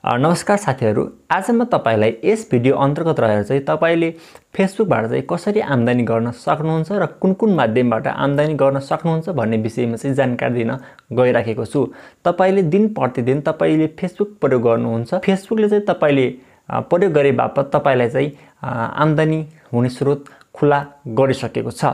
नमस्कार साथीहरू, आज म तपाईलाई यस भिडियो अन्तर्गत रहेर चाहिँ तपाईले फेसबुकबाट चाहिँ कसरी आम्दानी गर्न सक्नुहुन्छ र कुन माध्यमबाट आम्दानी गर्न सक्नुहुन्छ भन्ने विषयमा चाहिँ जानकारी दिन गइराखेको छु। तपाईले दिन प्रतिदिन तपाईले फेसबुक प्रयोग गर्नुहुन्छ। फेसबुकले चाहिँ तपाईले प्रयोग गरे बापत तपाईलाई चाहिँ आम्दानी हुने स्रोत खुला गरिसकेको छ।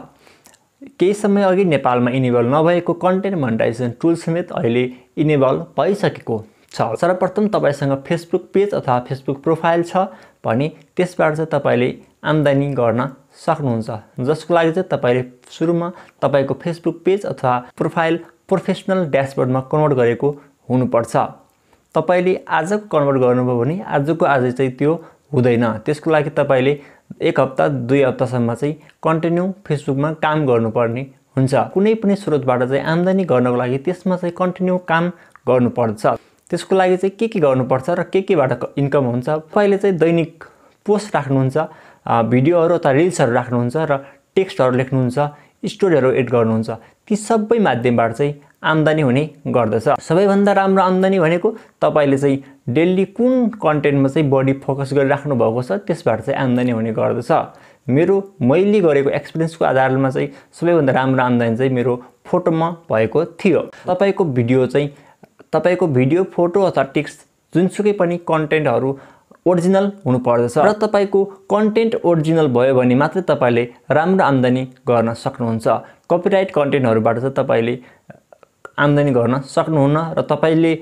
केही समय अघि नेपालमा इनेबल नभएको कन्टेन्ट मोनेटाइजेसन टुल समेत अहिले इनेबल भइसकेको छ। सर्वप्रथम तपाईसँग फेसबुक पेज अथवा फेसबुक प्रोफाइल छ भने त्यसबाट चाहिँ तपाईले आम्दानी गर्न सक्नुहुन्छ। जसको लागि चाहिँ तपाईले सुरुमा तपाईको फेसबुक पेज अथवा प्रोफाइल प्रोफेसनल ड्याशबोर्डमा कन्भर्ट गरेको हुनुपर्छ। तपाईले आजको कन्भर्ट गर्नुभयो भने आजको आज चाहिँ त्यो हुँदैन। त्यसको लागि तपाईले 1 हप्ता 2 हप्तासम्म चाहिँ कन्टिन्यू फेसबुकमा काम गर्नुपर्ने हुन्छ। कुनै पनि स्रोतबाट चाहिँ आम्दानी गर्नको लागि त्यसमा चाहिँ कन्टिन्यू काम गर्नुपर्छ। त्यसको लागि चाहिँ के गर्नुपर्छ र केबाट इन्कम हुन्छ। तपाईले चाहिँ दैनिक पोस्ट राख्नुहुन्छ, भिडियोहरु अथवा रिल्सहरु राख्नुहुन्छ र टेक्स्टहरु लेख्नुहुन्छ, स्टोरीहरु एड गर्नुहुन्छ। ती सबै माध्यमबाट चाहिँ आम्दानी हुने गर्दछ। सबैभन्दा राम्रो आम्दानी भनेको तपाईले चाहिँ डेली कुन कन्टेन्टमा चाहिँ बढी फोकस गरिराख्नु भएको छ त्यसबाट चाहिँ आम्दानी हुने गर्दछ। मैले गरेको एक्सपिरियन्सको आधारमा चाहिँ सबैभन्दा राम्रो आम्दानी चाहिँ मेरो फोटोमा भएको थियो। तपाईको भिडियो फोटो अथवा टेक्स्ट जुनसुकै पनि कन्टेन्टहरु ओरिजिनल हुनु पर्दछ र तपाईको कन्टेन्ट ओरिजिनल भयो भने मात्र तपाईले राम्रो आम्दानी गर्न सक्नुहुन्छ। कपिराइट कन्टेन्टहरुबाट चाहिँ तपाईले आम्दानी गर्न सक्नुहुन्न र तपाईले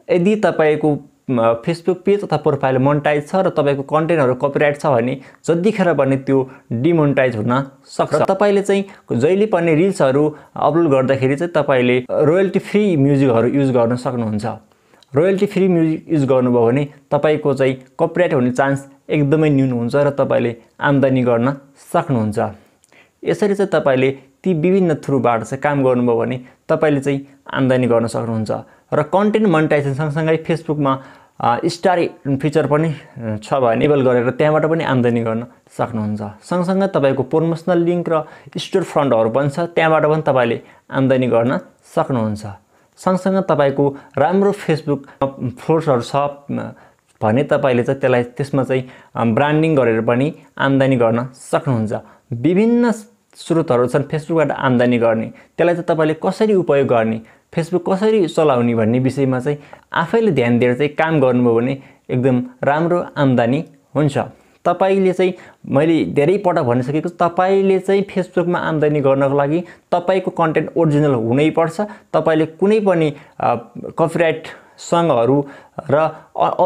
यदि तपाईको फेसबुक पेज अथवा प्रोफाइल मोनेटाइज छ र तपाईको कन्टेन्टहरु कपिराइट छ भने जतिखेर पनि त्यो डिमोनेटाइज हुन सक्छ। तपाईले चाहिँ जहिले पनि रिल्सहरु अपलोड गर्दाखेरि चाहिँ तपाईले रोयल्टी फ्री म्युजिकहरु युज गर्न सक्नुहुन्छ। रोयल्टी फ्री म्युजिक युज गर्नुभयो भने तपाईको चाहिँ कपिराइट हुने चान्स एकदमै न्यून हुन्छ र तपाईले आम्दानी गर्न सक्नुहुन्छ। यसरी चाहिँ तपाईले ती विभिन्न थ्रुबाट चाहिँ काम गर्नुभयो भने तपाईले चाहिँ आम्दानी गर्न सक्नुहुन्छ। र कन्टेन्ट मोनेटाइजेसन सँगसँगै फेसबुकमा स्टार फिचर पनि छ भने इनेबल गरेर त्यहाँबाट पनि आम्दानी गर्न सक्नुहुन्छ। सँगसँगै तपाईको प्रमोसनल लिंक र स्टोर फ्रन्टहरु पनि छ, त्यहाँबाट पनि तपाईले आम्दानी गर्न सक्नुहुन्छ। सँगसँगै तपाईको राम्रो फेसबुक फोर्सहरु छ भने तपाईले चाहिँ त्यसलाई त्यसमा चाहिँ ब्रान्डिङ गरेर पनि आम्दानी गर्न सक्नुहुन्छ। विभिन्न स्रोतहरु छन् फेसबुकबाट आम्दानी गर्ने। त्यसलाई चाहिँ तपाईले कसरी उपयोग गर्ने, फेसबुक कसरी चलाउने भन्ने विषयमा चाहिँ आफैले ध्यान दिएर चाहिँ काम गर्नुभयो भने एकदम राम्रो आम्दानी हुन्छ। तपाईले चाहिँ मैले धेरै पटक भनिसकेको छु, तपाईले चाहिँ फेसबुकमा आम्दानी गर्नको लागि तपाईको कन्टेन्ट ओरिजिनल हुनै पर्छ। तपाईले कुनै पनि कपिराइट सङ्गहरु र